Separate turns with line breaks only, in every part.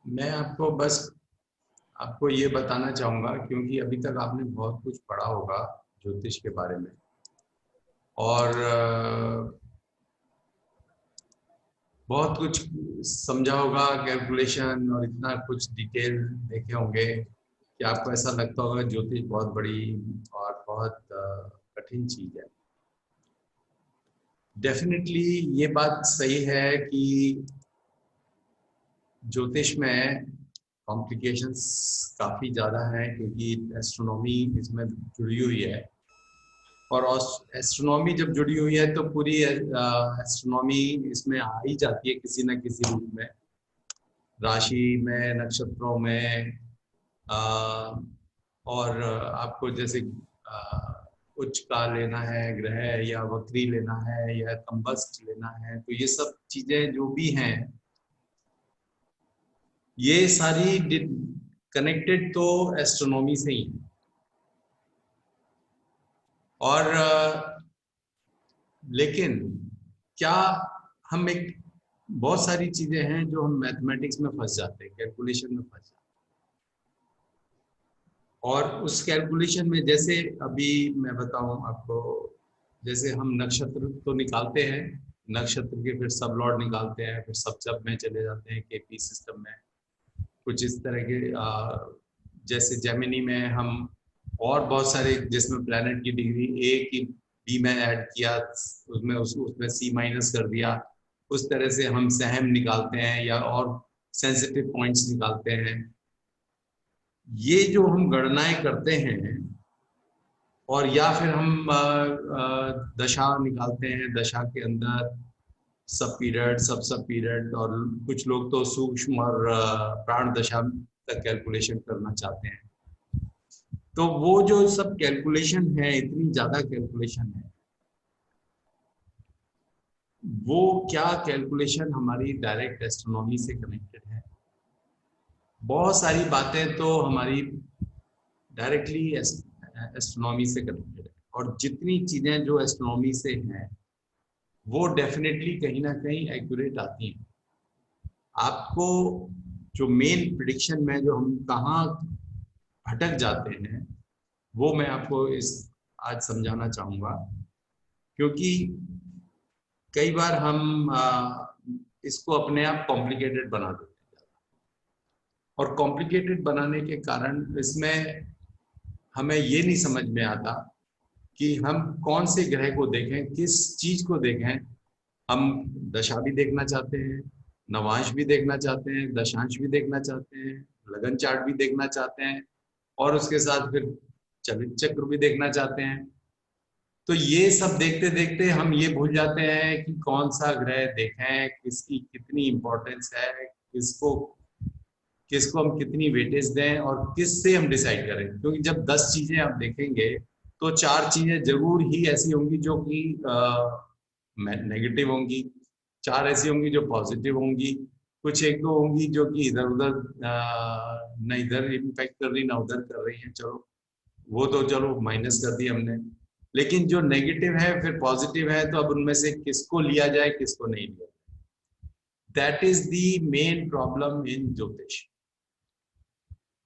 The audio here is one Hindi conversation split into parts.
मैं आपको ये बताना चाहूँगा, क्योंकि अभी तक आपने बहुत कुछ पढ़ा होगा ज्योतिष के बारे में, और बहुत कुछ समझा होगा, कैलकुलेशन और इतना कुछ डिटेल देखे होंगे कि आपको ऐसा लगता होगा ज्योतिष बहुत बड़ी और बहुत कठिन चीज़ है। डेफिनेटली ये बात सही है कि ज्योतिष में कॉम्प्लिकेशंस काफ़ी ज़्यादा हैं, क्योंकि एस्ट्रोनॉमी इसमें जुड़ी हुई है। और एस्ट्रोनॉमी जब जुड़ी हुई है तो पूरी एस्ट्रोनॉमी इसमें आ ही जाती है किसी न किसी रूप में, राशि में, नक्षत्रों में। अ, और आपको जैसे उच्च का लेना है ग्रह, या वक्री लेना है, या कंबस्ट लेना है, तो ये सब चीज़ें जो भी हैं ये सारी कनेक्टेड तो एस्ट्रोनॉमी से ही है। और लेकिन क्या हम एक बहुत सारी चीजें हैं जो हम मैथमेटिक्स में फंस जाते हैं, कैलकुलेशन में फंस जाते हैं। और उस कैलकुलेशन में जैसे अभी मैं बताऊं आपको, जैसे हम नक्षत्र तो निकालते हैं, नक्षत्र के फिर सब लॉर्ड निकालते हैं, फिर सब में चले जाते हैं केपी सिस्टम में। कुछ इस तरह के जैसे जेमिनी में हम और बहुत सारे, जिसमें प्लैनेट की डिग्री ए की बी में ऐड किया, उसमें सी माइनस कर दिया, उस तरह से हम सहम निकालते हैं या और सेंसिटिव पॉइंट्स निकालते हैं। ये जो हम गणनाएं करते हैं, और या फिर हम दशा निकालते हैं, दशा के अंदर सब पीरियड, सब पीरियड, और कुछ लोग तो सूक्ष्म और प्राण दशा तक कैलकुलेशन करना चाहते हैं। तो वो जो सब कैलकुलेशन है, इतनी ज्यादा कैलकुलेशन है, वो क्या कैलकुलेशन हमारी डायरेक्ट एस्ट्रोनॉमी से कनेक्टेड है। बहुत सारी बातें तो हमारी डायरेक्टली एस्ट्रोनॉमी से कनेक्टेड है, और जितनी चीजें जो एस्ट्रोनॉमी से हैं वो डेफिनेटली कहीं ना कहीं एक्यूरेट आती हैं। आपको जो मेन प्रिडिक्शन में जो हम कहाँ भटक जाते हैं, वो मैं आपको इस आज समझाना चाहूँगा। क्योंकि कई बार हम इसको अपने आप कॉम्प्लिकेटेड बना देते हैं, और कॉम्प्लिकेटेड बनाने के कारण इसमें हमें ये नहीं समझ में आता कि हम कौन से ग्रह को देखें, किस चीज को देखें। हम दशा भी देखना चाहते हैं, नवांश भी देखना चाहते हैं, दशांश भी देखना चाहते हैं, लगन चार्ट भी देखना चाहते हैं, और उसके साथ फिर चलित चक्र भी देखना चाहते हैं। तो ये सब देखते देखते हम ये भूल जाते हैं कि कौन सा ग्रह देखें, किसकी कितनी इंपॉर्टेंस है, किसको किसको हम कितनी वेटेज दें, और किस से हम डिसाइड करें। क्योंकि जब 10 चीजें आप देखेंगे तो 4 चीजें जरूर ही ऐसी होंगी जो कि नेगेटिव होंगी, 4 ऐसी होंगी जो पॉजिटिव होंगी, कुछ एक दो होंगी जो कि इधर उधर न इधर इम्पैक्ट कर रही ना उधर कर रही है, चलो वो तो चलो माइनस कर दी हमने। लेकिन जो नेगेटिव है फिर पॉजिटिव है, तो अब उनमें से किसको लिया जाए, किसको नहीं लिया। That is the main problem in ज्योतिष।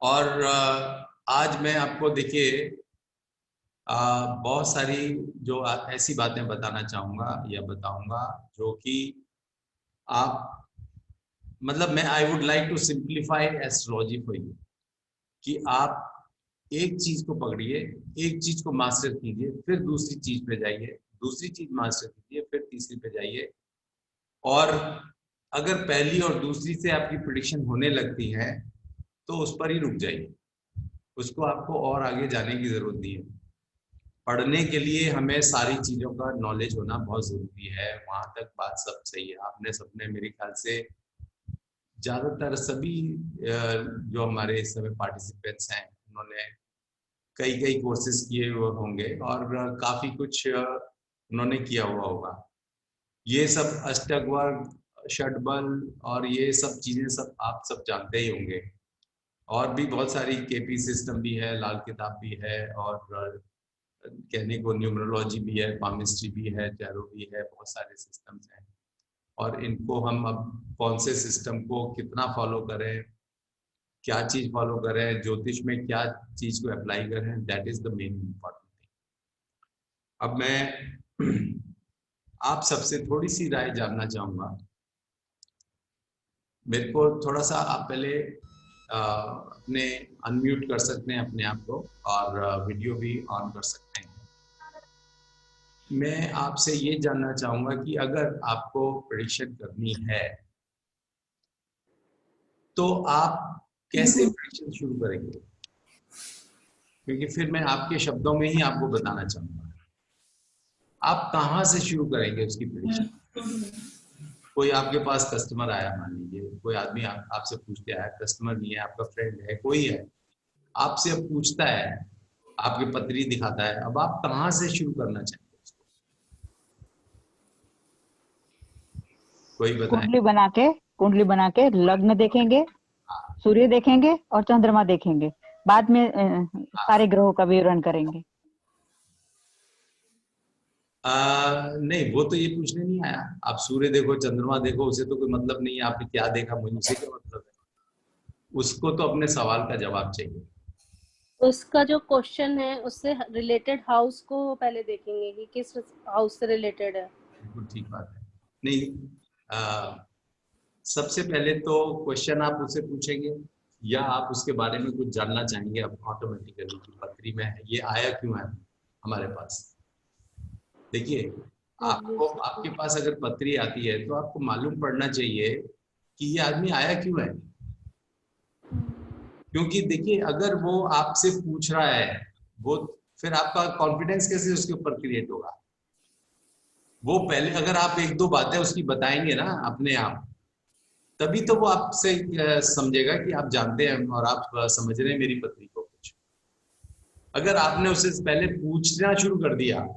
और आज मैं आपको देखिए बहुत सारी जो ऐसी बातें बताना चाहूँगा या बताऊँगा, जो कि आप, मतलब मैं I would like to simplify astrology for you, कि आप एक चीज को पकड़िए, एक चीज को मास्टर कीजिए, फिर दूसरी चीज पे जाइए, दूसरी चीज मास्टर कीजिए, फिर तीसरी पे जाइए। और अगर पहली और दूसरी से आपकी प्रिडिक्शन होने लगती है तो उस पर ही रुक जाइए, उसको आपको और आगे जाने की जरूरत नहीं है। पढ़ने के लिए हमें सारी चीज़ों का नॉलेज होना बहुत ज़रूरी है, वहाँ तक बात सब सही है। आपने सबने मेरे ख्याल से ज़्यादातर सभी जो हमारे इस समय पार्टिसिपेंट्स हैं, उन्होंने कई कई कोर्सेज किए हुए होंगे, और काफ़ी कुछ उन्होंने किया हुआ होगा। ये सब अष्टक वर्ग, षटबल और ये सब चीज़ें सब आप सब जानते ही होंगे। और भी बहुत सारी केपी सिस्टम भी है, लाल किताब भी है, और कहने को न्यूमरोलॉजी भी है, पामिस्ट्री भी है, टैरो भी है, बहुत सारे सिस्टम्स हैं। और इनको हम अब कौन से सिस्टम को कितना फॉलो करें, क्या चीज फॉलो कर रहे हैं, ज्योतिष में क्या चीज को अप्लाई कर रहे हैं, that is the main important thing. अब मैं आप सबसे थोड़ी सी राय जानना चाहूंगा। मेरे को थोड़ा सा आप पहले अपने अनम्यूट कर सकते हैं अपने आप को, और वीडियो भी ऑन कर सकते हैं। मैं आपसे ये जानना चाहूंगा कि अगर आपको प्रेडिक्शन करनी है तो आप कैसे प्रेडिक्शन शुरू करेंगे, क्योंकि फिर मैं आपके शब्दों में ही आपको बताना चाहूंगा। आप कहाँ से शुरू करेंगे उसकी प्रेडिक्शन? कोई आपके पास कस्टमर आया, मान लीजिए कोई आदमी आपसे पूछते आया, कस्टमर नहीं है, आपका फ्रेंड है, कोई है, आपसे अब पूछता है, आपकी पत्री दिखाता है, अब आप कहाँ से शुरू करना चाहेंगे उसको? कोई बताए।
कुंडली बना के लग्न देखेंगे, सूर्य देखेंगे और चंद्रमा देखेंगे। बाद में सारे ग्रहों का विवरण करेंगे।
नहीं, वो तो ये पूछने नहीं आया। आप सूर्य देखो, चंद्रमा देखो, उसे तो कोई मतलब नहीं है आपने क्या देखा, मुझे उसे क्या मतलब है। उसको तो अपने सवाल का जवाब चाहिए।
उसका जो क्वेश्चन है उससे रिलेटेड हाउस को पहले देखेंगे कि किस हाउस से रिलेटेड है।
बिल्कुल ठीक बात है। नहीं, सबसे पहले तो क्वेश्चन आप उससे पूछेंगे या आप उसके बारे में कुछ जानना चाहेंगे अब ऑटोमेटिकली कि पत्री में है, ये आया क्यों है हमारे पास। देखिए, आपको आपके पास अगर पत्री आती है तो आपको मालूम पड़ना चाहिए कि ये आदमी आया क्यों है। क्योंकि देखिए, अगर वो आपसे पूछ रहा है, वो फिर आपका कॉन्फिडेंस कैसे उसके ऊपर क्रिएट होगा। वो पहले अगर आप एक दो बातें उसकी बताएंगे ना अपने आप, तभी तो वो आपसे समझेगा कि आप जानते हैं और आप समझ रहे हैं मेरी पत्नी को कुछ। अगर आपने उससे पहले पूछना शुरू कर दिया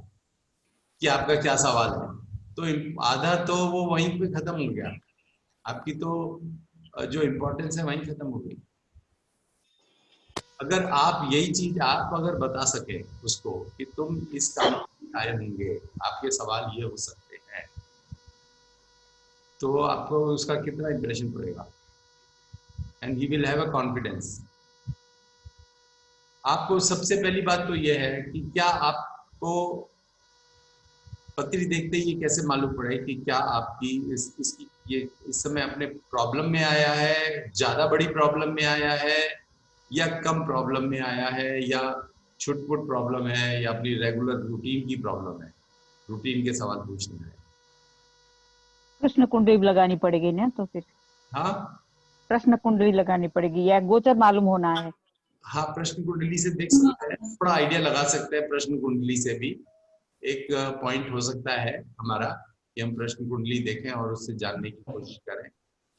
कि आपका क्या सवाल है, तो आधा तो वो वहीं पे खत्म हो गया, आपकी तो जो इम्पोर्टेंस है वहीं खत्म हो गई। अगर आप यही चीज आप अगर बता सके उसको कि तुम इस काम में आए होंगे, आपके सवाल ये हो सकते हैं, तो आपको उसका कितना इंप्रेशन पड़ेगा, and he will have a confidence. आपको सबसे पहली बात तो यह है कि क्या आपको पत्री देखते ही ये कैसे मालूम पड़े कि क्या आपकी इसकी ये इस समय अपने प्रॉब्लम में आया है, ज्यादा बड़ी प्रॉब्लम में आया है, या कम प्रॉब्लम में आया है, या छुटपुट प्रॉब्लम है, या अपनी रेगुलर रूटीन की प्रॉब्लम है, रूटीन के सवाल पूछने हैं।
प्रश्न कुंडली लगानी पड़ेगी ना, तो फिर
हाँ
प्रश्न कुंडली लगानी पड़ेगी या गोचर मालूम होना है।
हाँ, प्रश्न कुंडली से देख सकते हैं, थोड़ा आइडिया लगा सकते हैं प्रश्न कुंडली से भी। एक पॉइंट हो सकता है हमारा कि हम प्रश्न कुंडली देखें और उससे जानने की कोशिश करें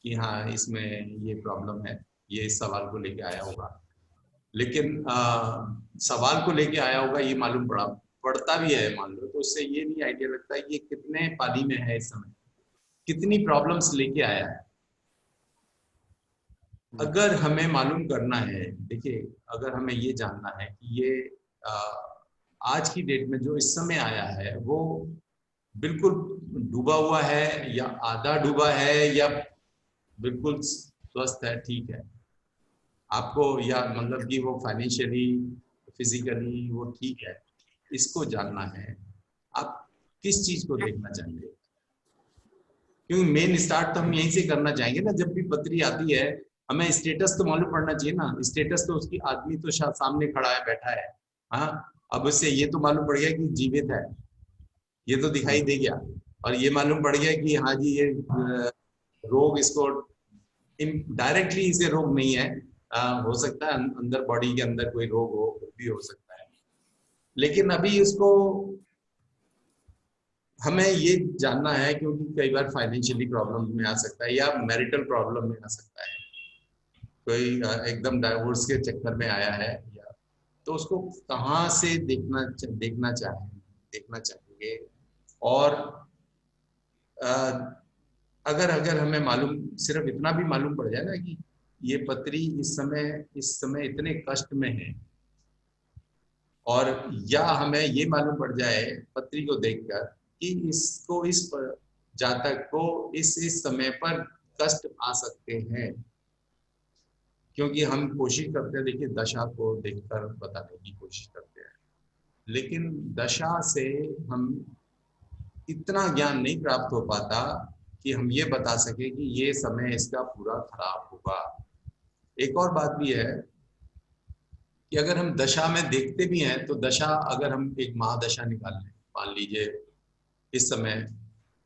कि हाँ इसमें ये प्रॉब्लम है, ये इस सवाल को लेके आया होगा। लेकिन सवाल को लेके आया होगा ये मालूम पड़ता भी है मान लो, तो उससे ये नहीं आइडिया लगता है कि ये कितने पानी में है इस समय, कितनी प्रॉब्लम्स लेके आया है। अगर हमें मालूम करना है, देखिए अगर हमें ये जानना है कि ये आज की डेट में जो इस समय आया है वो बिल्कुल डूबा हुआ है या आधा डूबा है या बिल्कुल स्वस्थ है, ठीक है आपको, या मतलब कि वो फाइनेंशियली फिजिकली वो ठीक है, इसको जानना है। आप किस चीज को देखना चाहेंगे, क्योंकि मेन स्टार्ट तो हम यहीं से करना चाहेंगे ना। जब भी पत्री आती है हमें स्टेटस तो मालूम पड़ना चाहिए ना, स्टेटस तो उसकी आदमी तो सामने खड़ा है, बैठा है। हाँ, अब उससे ये तो मालूम पड़ गया कि जीवित है, ये तो दिखाई दे गया, और ये मालूम पड़ गया कि हाँ जी ये रोग इसको डायरेक्टली इसे रोग नहीं है, हो सकता है अंदर बॉडी के अंदर कोई रोग हो, भी हो सकता है। लेकिन अभी इसको हमें ये जानना है, क्योंकि कई बार फाइनेंशियली प्रॉब्लम में आ सकता है या मैरिटल प्रॉब्लम में आ सकता है, कोई एकदम डाइवोर्स के चक्कर में आया है, या तो उसको कहाँ से देखना चाहेंगे। और अगर अगर हमें मालूम, सिर्फ इतना भी मालूम पड़ जाए ना कि ये पत्री इस समय इतने कष्ट में है, और या हमें ये मालूम पड़ जाए पत्री को देखकर कि इसको जातक को इस समय पर कष्ट आ सकते हैं, क्योंकि हम कोशिश करते हैं, देखिए दशा को देखकर बताने की कोशिश करते हैं, लेकिन दशा से हम इतना ज्ञान नहीं प्राप्त हो पाता कि हम ये बता सके कि ये समय इसका पूरा खराब होगा। एक और बात भी है कि अगर हम दशा में देखते भी हैं तो दशा, अगर हम एक महादशा निकाल लें, मान लीजिए इस समय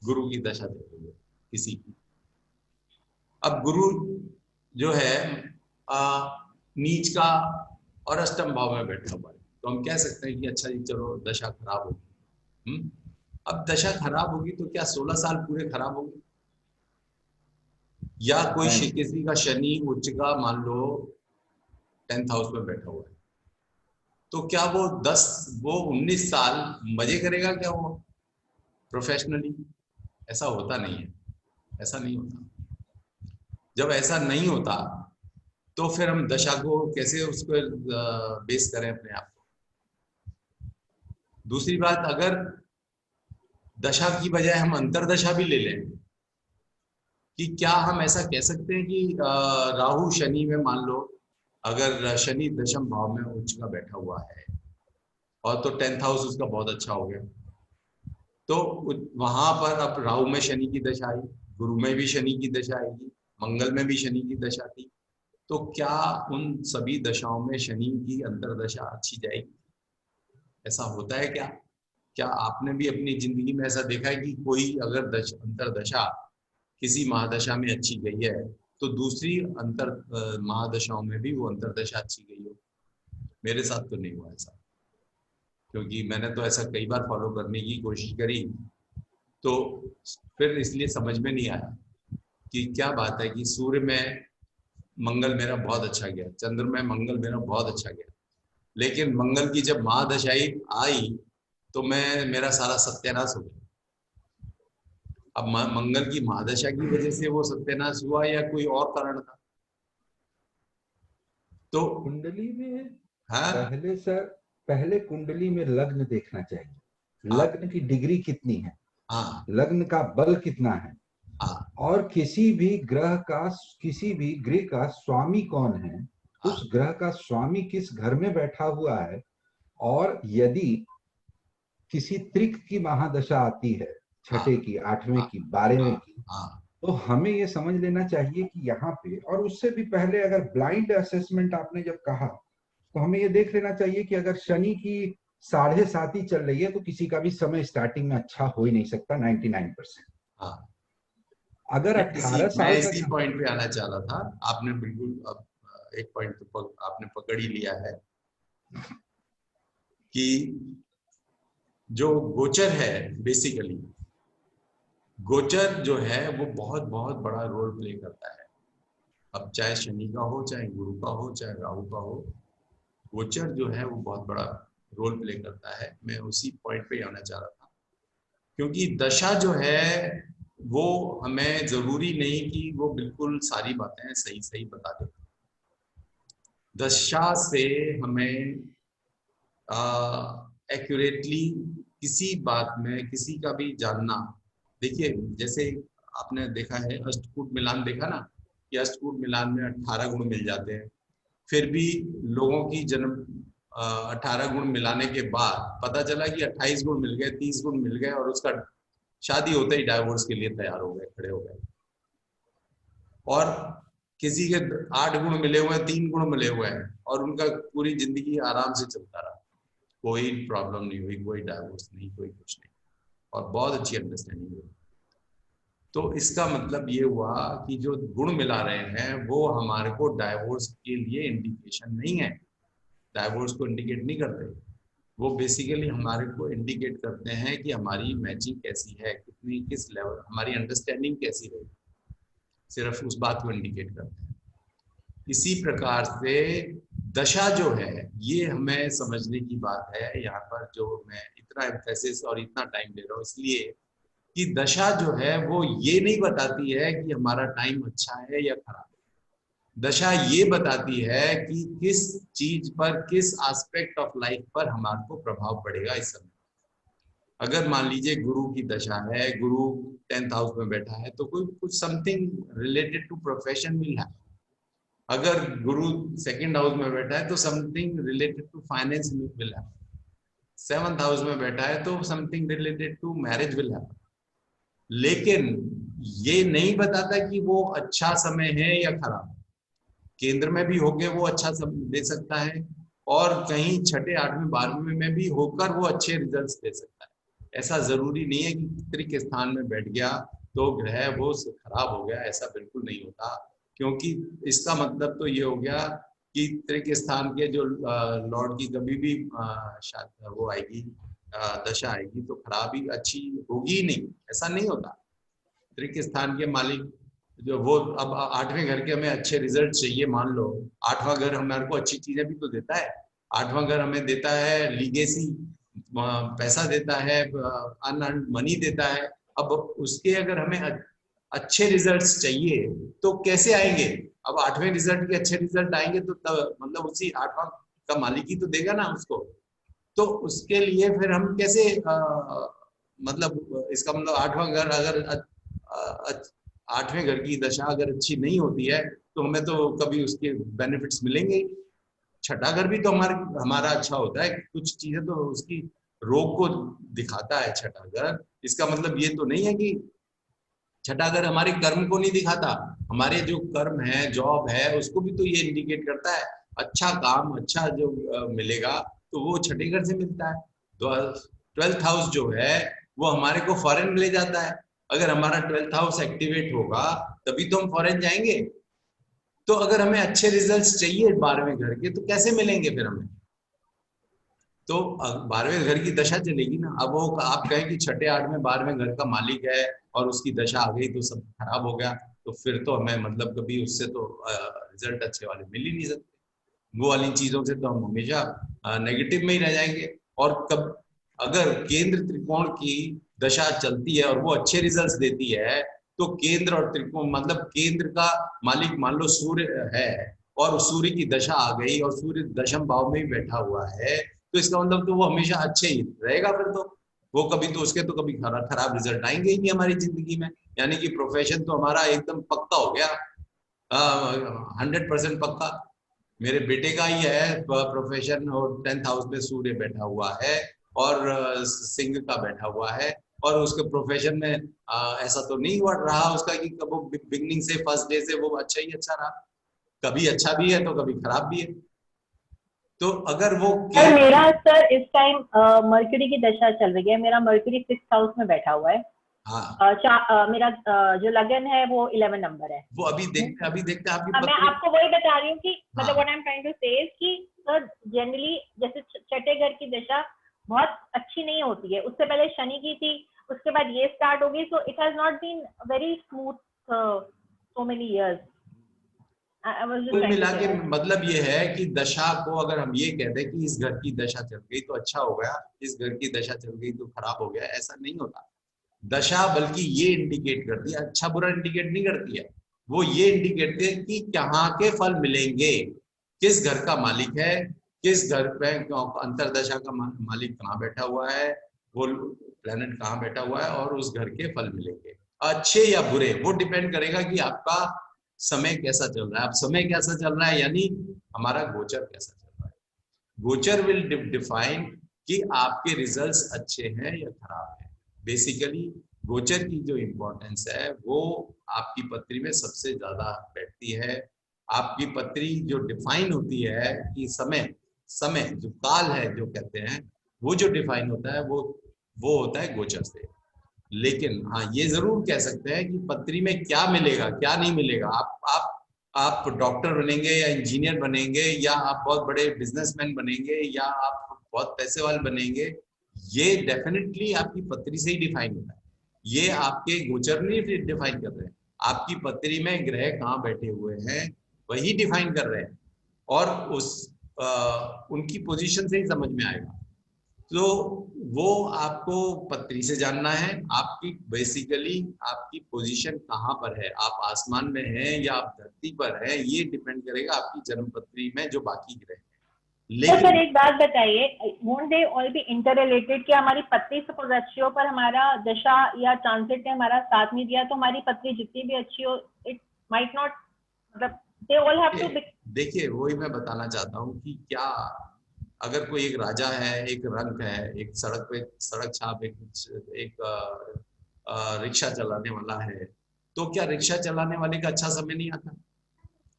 गुरु की दशा देखेंगे किसी की, अब गुरु जो है नीच का और अष्टम भाव में बैठा हुआ है, तो हम कह सकते हैं कि अच्छा जी चलो दशा खराब होगी। अब दशा खराब होगी तो क्या 16 साल पूरे खराब होंगे? या कोई किसी का शनि उच्च का मान लो 10th हाउस में बैठा हुआ है, तो क्या वो 19 साल मजे करेगा क्या वो प्रोफेशनली? ऐसा होता नहीं है, ऐसा नहीं होता। जब ऐसा नहीं होता तो फिर हम दशा को कैसे उस पर बेस करें अपने आप को? दूसरी बात, अगर दशा की बजाय हम अंतरदशा भी ले लें, कि क्या हम ऐसा कह सकते हैं कि राहु शनि में मान लो अगर शनि दशम भाव में उच्च का बैठा हुआ है और तो 10th हाउस उसका बहुत अच्छा हो गया, तो वहां पर अब राहु में शनि की दशा आई, गुरु में भी शनि की दशा आएगी, मंगल में भी शनि की दशा थी, तो क्या उन सभी दशाओं में शनि की अंतरदशा अच्छी जाएगी? ऐसा होता है क्या? क्या आपने भी अपनी जिंदगी में ऐसा देखा है कि कोई अगर अंतरदशा किसी महादशा में अच्छी गई है तो दूसरी महादशाओं में भी वो अंतरदशा अच्छी गई हो? मेरे साथ तो नहीं हुआ ऐसा, क्योंकि मैंने तो ऐसा कई बार फॉलो करने की कोशिश करी, तो फिर इसलिए समझ में नहीं आया कि क्या बात है कि सूर्य में मंगल मेरा बहुत अच्छा गया, चंद्र में मंगल मेरा बहुत अच्छा गया, लेकिन मंगल की जब महादशा आई तो मेरा सारा सत्यानाश हो गया। अब मंगल की महादशा की वजह से वो सत्यानाश हुआ या कोई और कारण था? तो
कुंडली में
हाँ,
पहले कुंडली में लग्न देखना चाहिए, लग्न की डिग्री कितनी है,
हाँ,
लग्न का बल कितना है,
हाँ,
और किसी भी गृह का स्वामी कौन है, उस ग्रह का स्वामी किस घर में बैठा हुआ है, और यदि किसी त्रिक की महादशा आती है, छठे की, 8वें की, 12वें की, तो हमें ये समझ लेना चाहिए कि यहाँ पे, और उससे भी पहले अगर ब्लाइंड असेसमेंट आपने जब कहा, तो हमें ये देख लेना चाहिए कि अगर शनि की 7.5 ही चल रही है तो किसी का भी समय स्टार्टिंग में अच्छा हो ही नहीं सकता 99%। अगर 18 साल
मैं इसी पॉइंट पे आना चाह रहा था, आपने बिल्कुल अब एक पॉइंट तो आपने पकड़ ही लिया है कि जो गोचर है, बेसिकली गोचर जो है वो बहुत बहुत बड़ा रोल प्ले करता है। अब चाहे शनि का हो, चाहे गुरु का हो, चाहे राहु का हो, गोचर जो है वो बहुत बड़ा रोल प्ले करता है। मैं उसी पॉइंट पे आना चाह रहा था, क्योंकि दशा जो है वो हमें जरूरी नहीं कि वो बिल्कुल सारी बातें सही सही बता दे। दशा से हमें एक्यूरेटली किसी बात में किसी का भी जानना, देखिए जैसे आपने देखा है अष्टकूट मिलान देखा ना, कि अष्टकूट मिलान में 18 गुण मिल जाते हैं, फिर भी लोगों की जन्म 18 गुण मिलाने के बाद पता चला कि 28 गुण मिल गए, 30 गुण मिल गए, और उसका शादी होते ही डाइवोर्स के लिए तैयार हो गए, खड़े हो गए। और किसी के 8 गुण मिले हुए हैं, 3 गुण मिले हुए हैं, और उनका पूरी जिंदगी आराम से चलता रहा, कोई प्रॉब्लम नहीं हुई, कोई डाइवोर्स नहीं, कोई कुछ नहीं, और बहुत अच्छी अंडरस्टैंडिंग हुई। तो इसका मतलब ये हुआ कि जो गुण मिला रहे हैं वो हमारे को डाइवोर्स के लिए इंडिकेशन नहीं है, डाइवोर्स को इंडिकेट नहीं करते, वो बेसिकली हमारे को इंडिकेट करते हैं कि हमारी मैचिंग कैसी है, कितनी, किस लेवल, हमारी अंडरस्टैंडिंग कैसी रही, सिर्फ उस बात को इंडिकेट करते हैं। इसी प्रकार से दशा जो है ये हमें समझने की बात है। यहाँ पर जो मैं इतना एम्फेसिस और इतना टाइम ले रहा हूँ इसलिए कि दशा जो है वो ये नहीं बताती है कि हमारा टाइम अच्छा है या खराब है। दशा ये बताती है कि किस चीज पर, किस एस्पेक्ट ऑफ लाइफ पर हमारे को प्रभाव पड़ेगा इस समय। अगर मान लीजिए गुरु की दशा है, गुरु 10th हाउस में बैठा है, तो कोई कुछ something related to profession will have, अगर गुरु सेकंड हाउस में बैठा है तो something related to finance will happen. Seventh house में बैठा है तो समथिंग रिलेटेड टू मैरिज विल हैपन। लेकिन ये नहीं बताता कि वो अच्छा समय है या खराब। केंद्र में भी होके वो अच्छा समय दे सकता है, और कहीं छठे, आठवें, 12वें में भी होकर वो अच्छे रिजल्ट्स दे सकता है। ऐसा जरूरी नहीं है कि त्रिक स्थान में बैठ गया तो ग्रह वो खराब हो गया, ऐसा बिल्कुल नहीं होता। क्योंकि इसका मतलब तो ये हो गया कि त्रिक स्थान के जो लॉर्ड की कभी भी शायद वो आएगी, दशा आएगी तो खराबी अच्छी होगी ही नहीं, ऐसा नहीं होता। त्रिक स्थान के मालिक जो वो, अब आठवें घर के हमें अच्छे रिजल्ट चाहिए, मान लो आठवां घर हमारे को अच्छी चीजें भी तो देता है। आठवां घर हमें देता है लीगेसी, पैसा देता है, अनअर्न्ड मनी देता है। अब उसके अगर हमें अच्छे रिजल्ट्स चाहिए तो कैसे आएंगे? अब आठवें रिजल्ट के अच्छे रिजल्ट आएंगे तो तब मतलब उसी आठवां का मालिक ही तो देगा ना उसको। तो उसके लिए फिर हम कैसे मतलब इसका मतलब आठवां घर अगर आठवें घर की दशा अगर अच्छी नहीं होती है तो हमें तो कभी उसके बेनिफिट्स मिलेंगे। छठा घर भी तो हमारा अच्छा होता है, कुछ चीजें तो उसकी रोग को दिखाता है छठा घर। इसका मतलब ये तो नहीं है कि छठा घर हमारे कर्म को नहीं दिखाता, हमारे जो कर्म है, जॉब है, उसको भी तो ये इंडिकेट करता है। अच्छा काम, अच्छा जो मिलेगा तो वो छठे घर से मिलता है। तो 12th हाउस जो है वो हमारे को फॉरेन ले जाता है। अगर हमारा 12th हाउस एक्टिवेट होगा तभी तो हम फॉरेन जाएंगे। तो अगर हमें अच्छे रिजल्ट्स चाहिए 12वें घर के तो कैसे मिलेंगे फिर हमें? तो 12वें घर की दशा चलेगी ना। अब वो आप कहें कि छठे, 8वें, 12वें घर का मालिक है और उसकी दशा आ गई तो सब खराब हो गया, तो फिर तो हमें मतलब कभी उससे तो रिजल्ट अच्छे वाले मिल ही नहीं सकते। वो वाली चीजों से तो हम हमेशा नेगेटिव में ही रह जाएंगे। और कब अगर केंद्र त्रिकोण की दशा चलती है और वो अच्छे रिजल्ट्स देती है तो केंद्र और त्रिकोण मतलब केंद्र का मालिक मान लो सूर्य है और सूर्य की दशा आ गई और सूर्य दशम भाव में ही बैठा हुआ है, तो इसका मतलब तो वो हमेशा अच्छे ही रहेगा। फिर तो वो कभी तो उसके तो कभी खराब रिजल्ट आएंगे ही नहीं हमारी जिंदगी में। यानी कि प्रोफेशन तो हमारा एकदम पक्का हो गया, 100% पक्का। मेरे बेटे का ही है प्रोफेशन, और 10th हाउस में सूर्य बैठा हुआ है और सिंह का बैठा हुआ है। और उसके प्रोफेशन में ऐसा तो नहीं हुआ रहा उसका कि वो बिगनिंग से, फर्स्ट डे से वो अच्छा ही अच्छा रहा। कभी अच्छा भी है तो कभी खराब भी है। तो अगर वो
सर मेरा सर इस टाइम मर्क्यूरी की दशा चल रही है, मेरा मर्क्यूरी 6th हाउस में बैठा हुआ है।
हाँ,
मेरा जो लगन है वो 11 नंबर है।
वो अभी देखते आपकी
मैं आपको वही बता रही हूँ कि मतलब what I am trying to say is कि सर जनरली जैसे छठे घर की दशा बहुत अच्छी नहीं होती है। उससे पहले शनि की थी, उसके बाद ये स्टार्ट हो गई, so it has not been very smooth so many years.
कुल मिला के मतलब ये है कि दशा को अगर हम ये कहते हैं कि इस घर की दशा चल गई तो अच्छा हो गया, इस घर की दशा चल गई तो खराब हो गया, ऐसा नहीं होता। दशा बल्कि ये इंडिकेट करती है, अच्छा बुरा इंडिकेट नहीं करती है, वो ये इंडिकेट करती है कि कहाँ के फल मिलेंगे, किस घर का मालिक है, किस घर पे अंतरदशा का मालिक कहाँ बैठा हुआ है, वो प्लेनेट कहाँ बैठा हुआ है, और उस घर के फल मिलेंगे अच्छे या बुरे। वो डिपेंड करेगा कि आपका समय कैसा चल रहा है। अब समय कैसा चल रहा है यानी हमारा गोचर कैसा चल रहा है। गोचर विल डिफाइन कि आपके रिजल्ट्स अच्छे हैं या खराब हैं। बेसिकली गोचर की जो इम्पोर्टेंस है वो आपकी पत्री में सबसे ज्यादा बैठती है। आपकी पत्री जो डिफाइन होती है कि समय जो काल है जो कहते हैं, वो जो डिफाइन होता है वो होता है गोचर से। लेकिन हाँ ये जरूर कह सकते हैं कि पत्री में क्या मिलेगा क्या नहीं मिलेगा। आप डॉक्टर बनेंगे या इंजीनियर बनेंगे या आप बहुत बड़े बिजनेसमैन बनेंगे या आप बहुत पैसे वाले बनेंगे, ये डेफिनेटली आपकी पत्री से ही डिफाइन होता है। ये आपके गोचर नहीं डिफाइन कर रहे हैं, आपकी पत्री में ग्रह कहाँ बैठे हुए हैं वही डिफाइन कर रहे हैं, और उनकी पोजीशन से ही समझ में आएगा। तो वो आपको पत्री से जानना है, आपकी बेसिकली आपकी पोजीशन कहाँ पर है, आप आसमान में हैं या आप धरती पर हैं, ये डिपेंड करेगा आपकी जन्म पत्री में जो बाकी ग्रह हैं।
लेकिन सर एक बात बताइए, won't they all B interrelated कि हमारी पत्री सपोजिशियो पर हमारा दशा या ट्रांजिट ने हमारा साथ नहीं दिया तो हमारी पत्री जितनी भी अच्छी हो इट माइट नॉट मतलब they all have to
देखिए वही मैं बताना चाहता हूँ कि क्या अगर कोई एक राजा है, एक रंक है, एक सड़क पे सड़क छाप, एक रिक्शा चलाने वाला है, तो क्या रिक्शा चलाने वाले का अच्छा समय नहीं आता?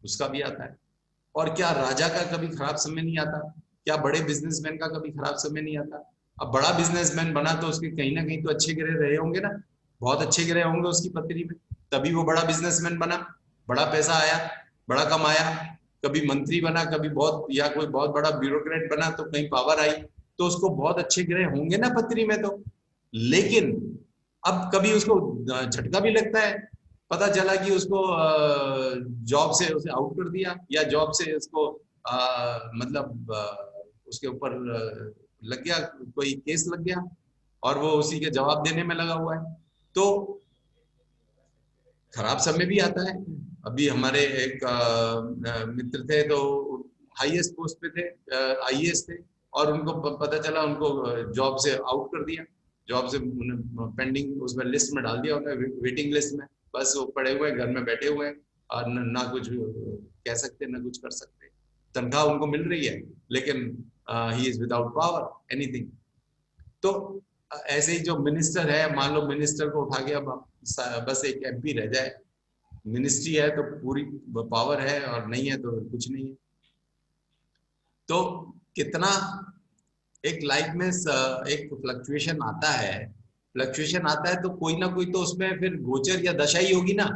उसका भी आता है। और क्या राजा का कभी खराब समय नहीं आता? क्या बड़े बिजनेसमैन का कभी खराब समय नहीं आता? अब बड़ा बिजनेसमैन बना तो उसके कहीं ना कहीं तो अच्छे ग्रह रहे होंगे ना, बहुत अच्छे ग्रह होंगे उसकी पत्री में, तभी वो बड़ा बिजनेसमैन बना, बड़ा पैसा आया, बड़ा कमाया, कभी मंत्री बना, कभी बहुत या कोई बहुत बड़ा ब्यूरोक्रेट बना तो कहीं पावर आई, तो उसको बहुत अच्छे ग्रह होंगे ना पत्री में तो। लेकिन अब कभी उसको झटका भी लगता है, पता चला कि उसको जॉब से उसे आउट कर दिया, या जॉब से उसको मतलब उसके ऊपर लग गया, कोई केस लग गया और वो उसी के जवाब देने में लगा हुआ है। तो खराब समय भी आता है। अभी हमारे एक मित्र थे तो हाईएस्ट पोस्ट पे थे, आईएएस थे, और उनको पता चला उनको जॉब से आउट कर दिया, जॉब से पेंडिंग उसमें लिस्ट में डाल दिया उन्हें, वेटिंग लिस्ट में। बस वो पड़े हुए घर में बैठे हुए हैं और ना कुछ कह सकते ना कुछ कर सकते। तनख्वाह उनको मिल रही है लेकिन he is without power anything. तो ऐसे ही जो मिनिस्टर है, मान लो मिनिस्टर को उठा के अब बस एक एमपी रह जाए, मिनिस्ट्री है तो पूरी पावर है और नहीं है तो कुछ नहीं है। तो कितना एक लाइफ में एक फ्लक्चुएशन आता है, फ्लक्चुएशन आता है तो कोई ना कोई तो उसमें फिर गोचर या दशा ही होगी ना।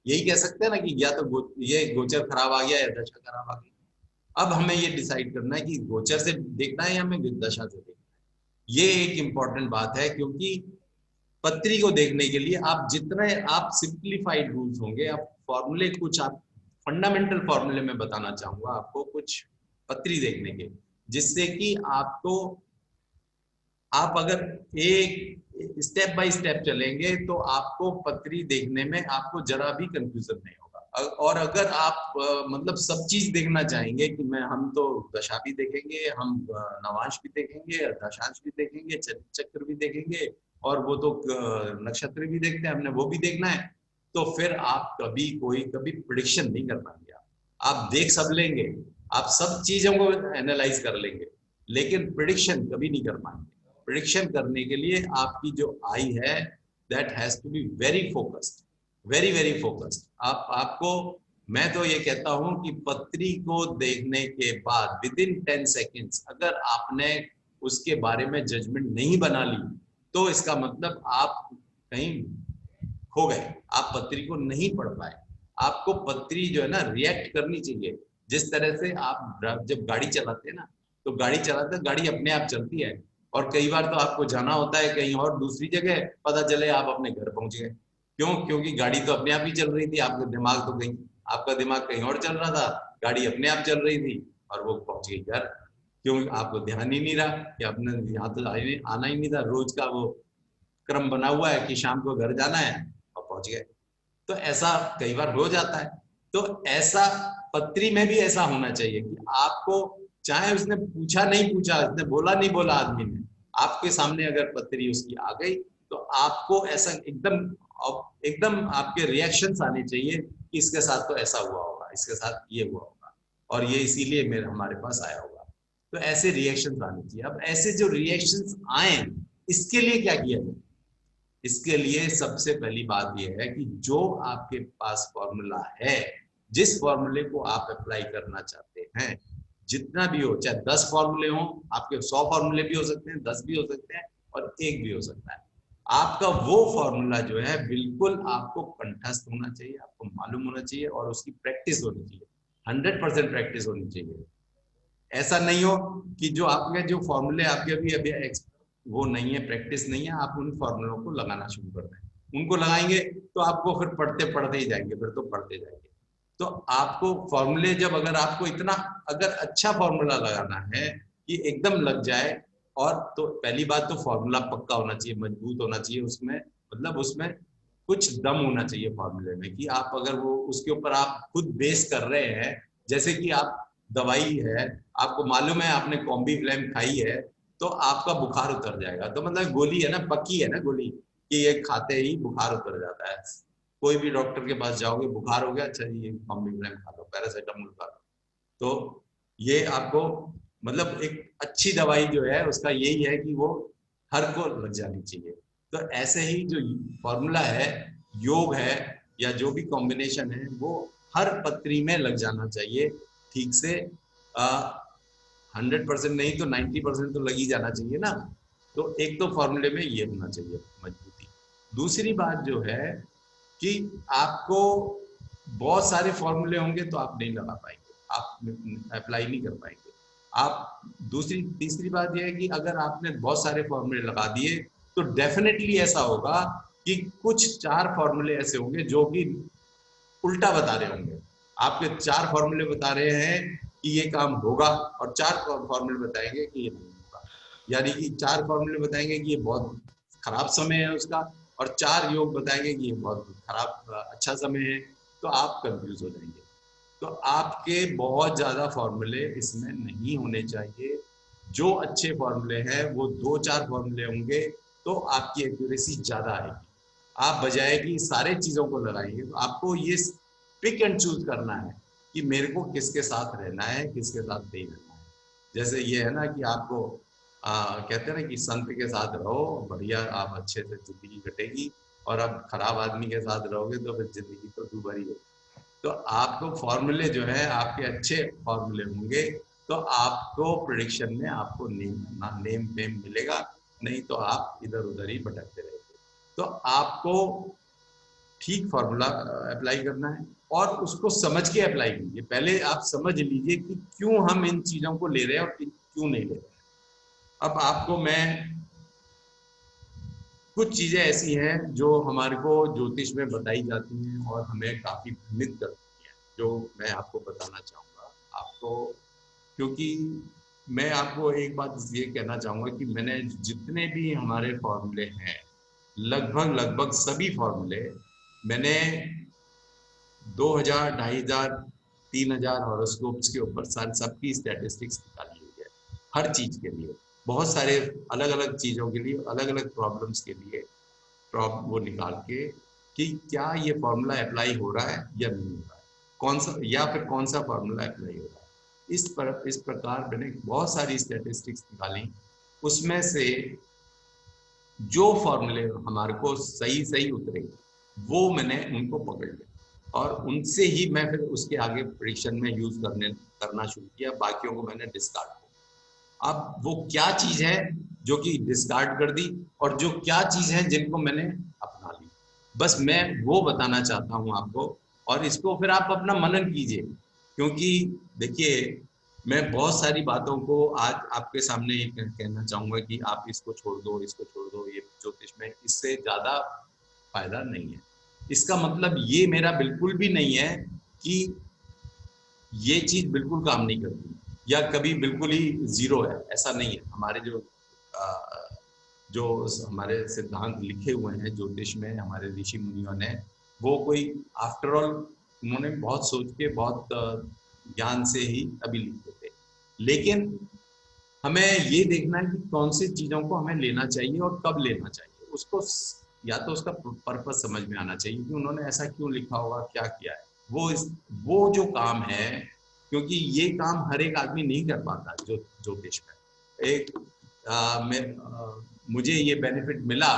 यही कह सकते हैं ना कि या तो ये गोचर खराब आ गया या दशा खराब आ गई। अब हमें ये डिसाइड करना है कि गोचर से देखना है या हमें दशा से देखना है। ये एक इम्पॉर्टेंट बात है, क्योंकि पत्री को देखने के लिए आप जितने आप सिंप्लीफाइड रूल्स होंगे, आप फॉर्मूले कुछ आप फंडामेंटल फॉर्मूले में बताना चाहूंगा आपको कुछ पत्री देखने के, जिससे कि आपको आप अगर एक स्टेप बाय स्टेप चलेंगे तो आपको पत्री देखने में आपको जरा भी कंफ्यूजन नहीं होगा। और अगर आप मतलब सब चीज देखना चाहेंगे कि हम तो दशा भी देखेंगे, हम नवांश भी देखेंगे, दशांश भी देखेंगे, चक्र भी देखेंगे, और वो तो नक्षत्र भी देखते हैं, हमने वो भी देखना है, तो फिर आप कभी प्रेडिक्शन नहीं कर पाएंगे। आप देख सब लेंगे, आप सब चीजों को एनालाइज कर लेंगे, लेकिन प्रेडिक्शन कभी नहीं कर पाएंगे। प्रेडिक्शन करने के लिए आपकी जो आई है that has to be very focused, very very focused. आपको मैं तो ये कहता हूं कि पत्री को देखने के बाद विद इन 10 सेकेंड्स अगर आपने उसके बारे में जजमेंट नहीं बना ली तो इसका मतलब आप कहीं खो गए, आप पत्री को नहीं पढ़ पाए। आपको पत्री जो है ना रिएक्ट करनी चाहिए। जिस तरह से आप जब गाड़ी चलाते हैं ना, तो गाड़ी चलाते गाड़ी अपने आप चलती है, और कई बार तो आपको जाना होता है कहीं और दूसरी जगह, पता चले आप अपने घर पहुंच गए। क्यों? क्योंकि गाड़ी तो अपने आप ही चल रही थी, आपका दिमाग तो कहीं, आपका दिमाग कहीं और चल रहा था, गाड़ी अपने आप चल रही थी और वो पहुंच गई घर। क्यों? आपको ध्यान ही नहीं रहा कि अपने यहाँ तो आना ही नहीं था। रोज का वो क्रम बना हुआ है कि शाम को घर जाना है और पहुंच गए। तो ऐसा कई बार हो जाता है। तो ऐसा पत्री में भी ऐसा होना चाहिए कि आपको चाहे उसने पूछा नहीं पूछा, उसने बोला नहीं बोला, आदमी ने आपके सामने अगर पत्री उसकी आ गई तो आपको ऐसा एकदम आपके रिएक्शंस आने चाहिए कि इसके साथ तो ऐसा हुआ होगा, इसके साथ ये हुआ होगा और ये इसीलिए मेरे हमारे पास आया होगा। तो ऐसे रिएक्शंस आने चाहिए। अब ऐसे जो रिएक्शंस आए इसके लिए क्या किया जाए? इसके लिए सबसे पहली बात यह है कि जो आपके पास फॉर्मूला है, जिस फॉर्मूले को आप अप्लाई करना चाहते हैं, जितना भी हो, चाहे 10 फॉर्मूले हो, आपके 100 फॉर्मूले भी हो सकते हैं, 10 भी हो सकते हैं और 1 भी हो सकता है। आपका वो फॉर्मूला जो है बिल्कुल आपको कंठस्थ होना चाहिए, आपको मालूम होना चाहिए और उसकी प्रैक्टिस होनी चाहिए, 100% प्रैक्टिस होनी चाहिए। ऐसा नहीं हो कि जो आपके जो फॉर्मूले आपके अभी वो नहीं है, प्रैक्टिस नहीं है, आप उन फॉर्मूलों को लगाना शुरू कर दें। उनको लगाएंगे तो आपको फिर पढ़ते ही जाएंगे, फिर तो पढ़ते जाएंगे। तो आपको फॉर्मूले जब अगर आपको इतना अगर अच्छा फॉर्मूला लगाना है कि एकदम लग जाए, और तो पहली बात तो फॉर्मूला पक्का होना चाहिए, मजबूत होना चाहिए, उसमें मतलब उसमें कुछ दम होना चाहिए फॉर्मूले में, कि आप अगर वो उसके ऊपर आप खुद बेस कर रहे हैं। जैसे कि आप दवाई है, आपको मालूम है आपने कॉम्बीफ्लेम खाई है तो आपका बुखार उतर जाएगा, तो मतलब गोली है ना, पक्की है ना गोली कि ये खाते ही बुखार उतर जाता है। कोई भी डॉक्टर के पास जाओगे, बुखार हो गया, अच्छा जी ये कॉम्बिफ्लेम खा लो, पैरासीटामोल खा लो, तो ये आपको मतलब एक अच्छी दवाई जो है उसका यही है कि वो हर को लग जानी चाहिए। तो ऐसे ही जो फॉर्मूला है, योग है या जो भी कॉम्बिनेशन है, वो हर पत्री में लग जाना चाहिए ठीक से। 100% नहीं तो 90% तो लग ही जाना चाहिए ना। तो एक तो फॉर्मूले में ये होना चाहिए मजबूती। दूसरी बात जो है कि आपको बहुत सारे फॉर्मूले होंगे तो आप नहीं लगा पाएंगे, आप अप्लाई नहीं कर पाएंगे। आप तीसरी बात यह है कि अगर आपने बहुत सारे फॉर्मूले लगा दिए तो डेफिनेटली ऐसा होगा कि कुछ 4 फॉर्मूले ऐसे होंगे जो कि उल्टा बता रहे होंगे। आपके 4 फॉर्मूले बता रहे हैं कि ये काम होगा और 4 फॉर्मूले बताएंगे कि ये नहीं होगा, यानी कि 4 फॉर्मूले बताएंगे कि ये बहुत खराब समय है उसका और 4 योग बताएंगे कि ये बहुत खराब अच्छा समय है, तो आप कंफ्यूज हो जाएंगे। तो आपके बहुत ज्यादा फॉर्मूले इसमें नहीं होने चाहिए। जो अच्छे फॉर्मूले हैं वो 2-4 फॉर्मूले होंगे तो आपकी एक्यूरेसी ज्यादा आएगी। आप बजाय कि सारे चीजों को लगाएंगे तो आपको ये पिक एंड चूज करना है कि मेरे को किसके साथ रहना है, किसके साथ नहीं रहना है। जैसे ये है ना कि आपको कहते हैं ना कि संत के साथ रहो, बढ़िया आप अच्छे से जिंदगी कटेगी, और अब खराब आदमी के साथ रहोगे तो फिर जिंदगी तो दुभरी है। तो आपको फॉर्मूले जो है आपके अच्छे फॉर्मूले होंगे तो आपको प्रेडिक्शन में आपको नेम फेम मिलेगा, नहीं तो आप इधर उधर ही भटकते रहेंगे। तो आपको ठीक फॉर्मूला अप्लाई करना है और उसको समझ के अप्लाई कीजिए। पहले आप समझ लीजिए कि क्यों हम इन चीजों को ले रहे हैं और क्यों नहीं ले रहे हैं। अब आपको मैं कुछ चीजें ऐसी हैं जो हमारे को ज्योतिष में बताई जाती हैं और हमें काफी भ्रमित करती हैं, जो मैं आपको बताना चाहूंगा आपको। क्योंकि मैं आपको एक बात ये कहना चाहूंगा कि मैंने जितने भी हमारे फॉर्मूले हैं, लगभग सभी फॉर्मूले मैंने 2000, 2500, 3000 हॉरोस्कोप्स के ऊपर सबकी स्टैटिस्टिक्स निकाली हुई है हर चीज के लिए। बहुत सारे अलग अलग चीजों के लिए, अलग अलग प्रॉब्लम्स के लिए वो निकाल के कि क्या ये फॉर्मूला अप्लाई हो रहा है या नहीं हो रहा है, कौन सा या फिर कौन सा फॉर्मूला अप्लाई हो रहा है। इस प्रकार मैंने बहुत सारी स्टैटिस्टिक्स निकाली, उसमें से जो फॉर्मूले हमारे को सही सही उतरे वो मैंने उनको पकड़ लिया और उनसे ही मैं फिर उसके आगे प्रेडिक्शन में यूज करना शुरू किया। बाकियों को मैंने डिस्कार्ड किया। अब वो क्या चीज है जो कि डिस्कार्ड कर दी और जो क्या चीज है जिनको मैंने अपना ली, बस मैं वो बताना चाहता हूं आपको। और इसको फिर आप अपना मनन कीजिए, क्योंकि देखिए मैं बहुत सारी बातों को आज आपके सामने कहना चाहूंगा कि आप इसको छोड़ दो, इसको छोड़ दो, ये ज्योतिष में इससे ज्यादा फायदा नहीं है। इसका मतलब ये मेरा बिल्कुल भी नहीं है कि ये चीज बिल्कुल काम नहीं करती या कभी बिल्कुल ही जीरो है, ऐसा नहीं है। हमारे जो हमारे सिद्धांत लिखे हुए हैं ज्योतिष में, हमारे ऋषि मुनियों ने, वो कोई आफ्टर ऑल उन्होंने बहुत सोच के, बहुत ज्ञान से ही अभी लिखे थे। लेकिन हमें ये देखना है कि कौन सी चीजों को हमें लेना चाहिए और कब लेना चाहिए। उसको या तो उसका पर्पस समझ में आना चाहिए कि उन्होंने ऐसा क्यों लिखा होगा, क्या किया है। वो जो काम है, क्योंकि ये काम हर एक आदमी नहीं कर पाता जो ज्योतिष में। एक मुझे ये बेनिफिट मिला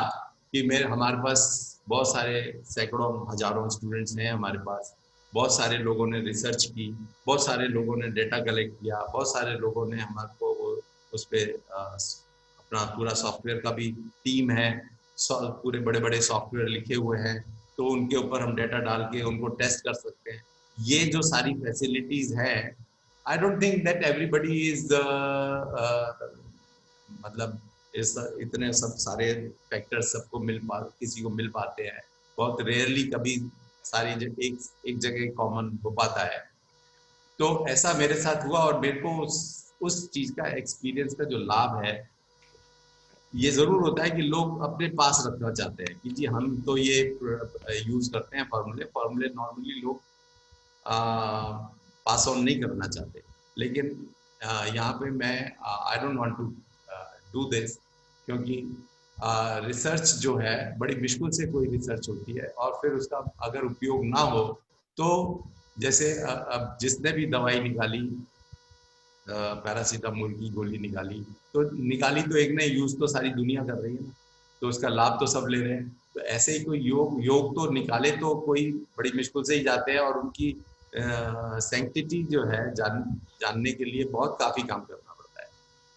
कि हमारे पास बहुत सारे सैकड़ों हजारों स्टूडेंट्स हैं हमारे पास, बहुत सारे लोगों ने रिसर्च की, बहुत सारे लोगों ने डेटा कलेक्ट किया, बहुत सारे लोगों ने हमारे को उस पर अपना पूरा सॉफ्टवेयर का भी टीम है, पूरे बड़े बड़े सॉफ्टवेयर लिखे हुए हैं, तो उनके ऊपर हम डेटा डाल के उनको टेस्ट कर सकते हैं। ये जो सारी फैसिलिटीज है, I don't think that everybody is मतलब इतने सब सारे फैक्टर्स सबको किसी को मिल पाते हैं। बहुत रेयरली कभी सारी एक जगह कॉमन हो पाता है। तो ऐसा मेरे साथ हुआ और मेरे को उस चीज का एक्सपीरियंस का जो लाभ है, ये जरूर होता है कि लोग अपने पास रखना चाहते हैं कि जी हम तो ये यूज करते हैं फॉर्मूले नॉर्मली लोग पास ऑन नहीं करना चाहते। लेकिन यहाँ पे मैं I don't want to do this, क्योंकि रिसर्च जो है बड़ी मुश्किल से कोई रिसर्च होती है, और फिर उसका अगर उपयोग ना हो तो जैसे अब जिसने भी दवाई निकाली, पैरासीटामोल की गोली निकाली, तो निकाली तो एक ने, यूज तो सारी दुनिया कर रही है ना, तो उसका लाभ तो सब ले रहे हैं। तो ऐसे ही कोई योग तो निकाले तो कोई बड़ी मुश्किल से ही जाते हैं, और उनकी सैंक्टिटी जो है जानने के लिए बहुत काफी काम करना पड़ता है।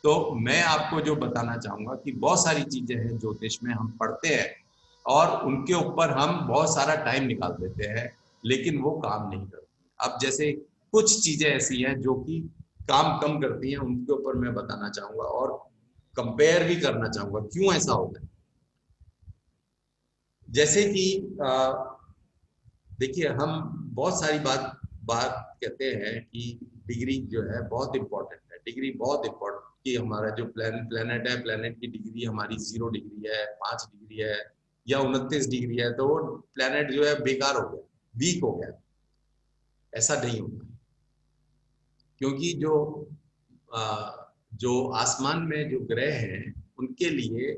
तो मैं आपको जो बताना चाहूंगा कि बहुत सारी चीजें हैं ज्योतिष में हम पढ़ते हैं और उनके ऊपर हम बहुत सारा टाइम निकाल देते हैं, लेकिन वो काम नहीं करती। अब जैसे कुछ चीजें ऐसी हैं जो कि काम कम करती हैं, उनके ऊपर मैं बताना चाहूंगा और कंपेयर भी करना चाहूंगा क्यों ऐसा होता है। जैसे कि देखिए, हम बहुत सारी बात कहते हैं कि डिग्री जो है बहुत इंपॉर्टेंट है, डिग्री बहुत इंपॉर्टेंट, कि हमारा जो प्लेनेट है, प्लेनेट की डिग्री हमारी 0 डिग्री है, 5 डिग्री है या 29 डिग्री है, तो वो प्लेनेट जो है बेकार हो गया, वीक हो गया। ऐसा नहीं होगा, क्योंकि जो आसमान में जो ग्रह हैं उनके लिए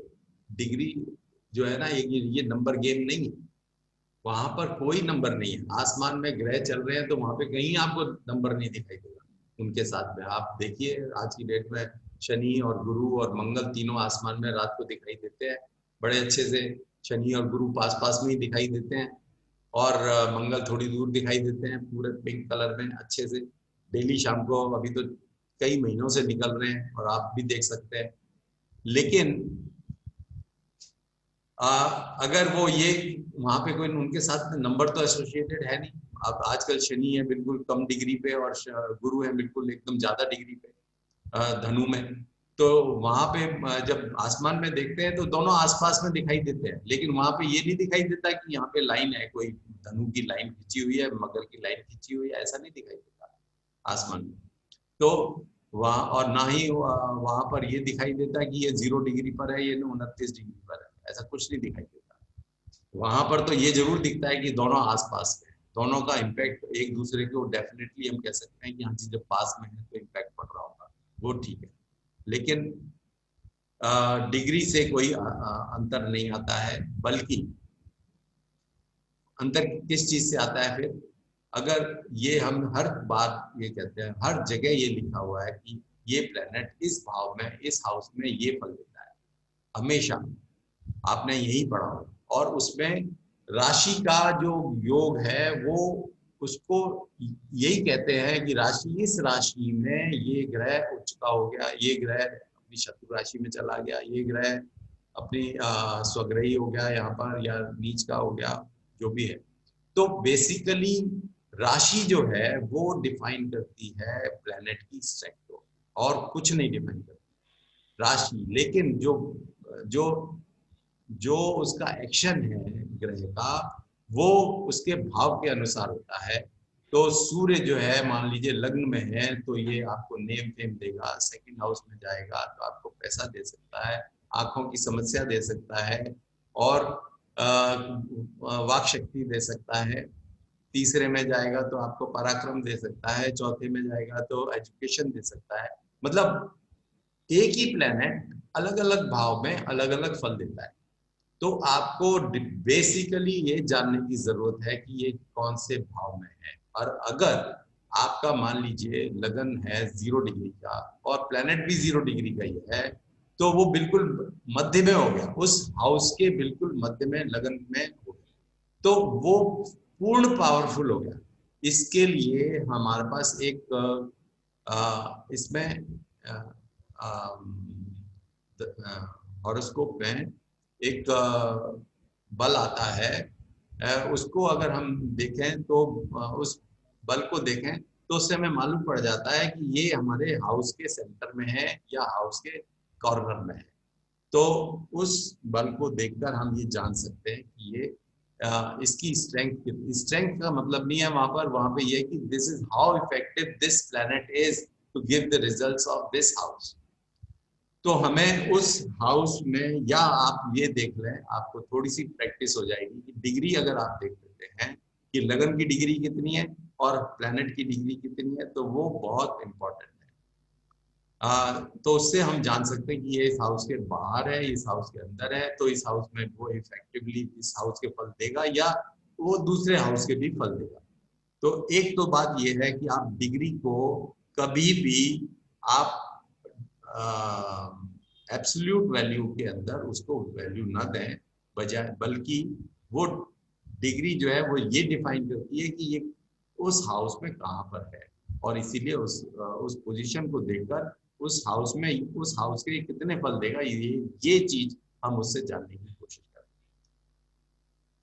डिग्री जो है ना, ये नंबर गेम नहीं है। वहां पर कोई नंबर नहीं है। आसमान में ग्रह चल रहे हैं तो वहां पे कहीं आपको नंबर नहीं दिखाई देगा उनके साथ में। आप देखिए आज की डेट में शनि और गुरु और मंगल तीनों आसमान में रात को दिखाई देते हैं बड़े अच्छे से। शनि और गुरु पास पास में ही दिखाई देते हैं, और मंगल थोड़ी दूर दिखाई देते हैं पूरे पिंक कलर में अच्छे से डेली शाम को। अभी तो कई महीनों से निकल रहे हैं और आप भी देख सकते हैं। लेकिन अगर वो ये वहां पे कोई उनके साथ नंबर तो एसोसिएटेड है नहीं। अब आजकल शनि है बिल्कुल कम डिग्री पे और गुरु है बिल्कुल एकदम ज्यादा डिग्री पे धनु में। तो वहां पे जब आसमान में देखते हैं तो दोनों आसपास में दिखाई देते हैं, लेकिन वहां पे ये नहीं दिखाई देता कि यहाँ पे लाइन है, कोई धनु की लाइन खींची हुई है, मकर की लाइन खींची हुई है, ऐसा नहीं दिखाई देता आसमान में। तो वहां, और ना ही वहां पर ये दिखाई देता कि ये 0 डिग्री पर है, ये 29 डिग्री पर है, ऐसा कुछ नहीं दिखाई देता। वहां पर तो ये जरूर दिखता है कि दोनों आसपास में, दोनों का इम्पैक्ट एक दूसरे को डेफिनेटली हम कह सकते हैं कि हाँ जी जब पास में है तो इम्पैक्ट पड़ रहा होगा, वो ठीक है। लेकिन डिग्री से कोई अंतर नहीं आता है, बल्कि अंतर किस चीज से आता है फिर? अगर ये हम हर बात ये कहते हैं, हर जगह ये लिखा हुआ है कि ये प्लेनेट इस भाव में, इस हाउस में ये फल देता है, हमेशा आपने यही पढ़ा हो। और उसमें राशि का जो योग है वो उसको यही कहते हैं कि राशि, इस राशि में ये ग्रह उच्च का हो गया, ये ग्रह अपनी शत्रु राशि में चला गया, ये ग्रह अपनी स्वग्रही हो गया यहाँ पर, या नीच का हो गया, जो भी है। तो बेसिकली राशि जो है वो डिफाइन करती है प्लेनेट की स्ट्रेंथ को, और कुछ नहीं डिफाइन करती राशि। लेकिन जो जो जो उसका एक्शन है ग्रह का, वो उसके भाव के अनुसार होता है। तो सूर्य जो है मान लीजिए लग्न में है तो ये आपको नेम फेम देगा, सेकंड हाउस में जाएगा तो आपको पैसा दे सकता है, आंखों की समस्या दे सकता है, और वाक शक्ति दे सकता है। तीसरे में जाएगा तो आपको पराक्रम दे सकता है, चौथे में जाएगा तो एजुकेशन दे सकता है। मतलब एक ही प्लेनेट अलग अलग भाव में अलग अलग फल देता है। तो आपको बेसिकली ये जानने की जरूरत है कि ये कौन से भाव में है। और अगर आपका मान लीजिए लगन है 0 डिग्री का और प्लेनेट भी 0 डिग्री का ही है, तो वो बिल्कुल मध्य में हो गया, उस हाउस के बिल्कुल मध्य में लगन में हो गया, तो वो पूर्ण पावरफुल हो गया। इसके लिए हमारे पास एक इसमें हॉरोस्कोप में एक बल आता है, उसको अगर हम देखें तो उस बल को देखें तो उससे हमें मालूम पड़ जाता है कि ये हमारे हाउस के सेंटर में है या हाउस के कॉर्नर में है। तो उस बल को देखकर हम ये जान सकते हैं कि ये इसकी स्ट्रेंथ का मतलब नहीं है वहां पे ये कि this is how effective this planet is to give the results of this house. तो हमें उस हाउस में, या आप ये देख लें, आपको थोड़ी सी प्रैक्टिस हो जाएगी कि डिग्री अगर आप देख लेते हैं कि लगन की डिग्री कितनी है और प्लैनेट की डिग्री कितनी है, तो वो बहुत इंपॉर्टेंट है। तो उससे हम जान सकते हैं कि ये इस हाउस के बाहर है, इस हाउस के अंदर है, तो इस हाउस में वो इफेक्टिवली इस हाउस के फल देगा या वो दूसरे हाउस के भी फल देगा। तो एक तो बात ये है कि आप डिग्री को कभी भी आप एब्सोल्यूट वैल्यू के अंदर उसको वैल्यू ना दें, बजाय बल्कि वो डिग्री जो है वो ये डिफाइन करती है कि ये उस हाउस में कहाँ पर है, और इसीलिए उस पोजीशन को देखकर उस हाउस में उस हाउस के कितने फल देगा ये चीज हम उससे जानने की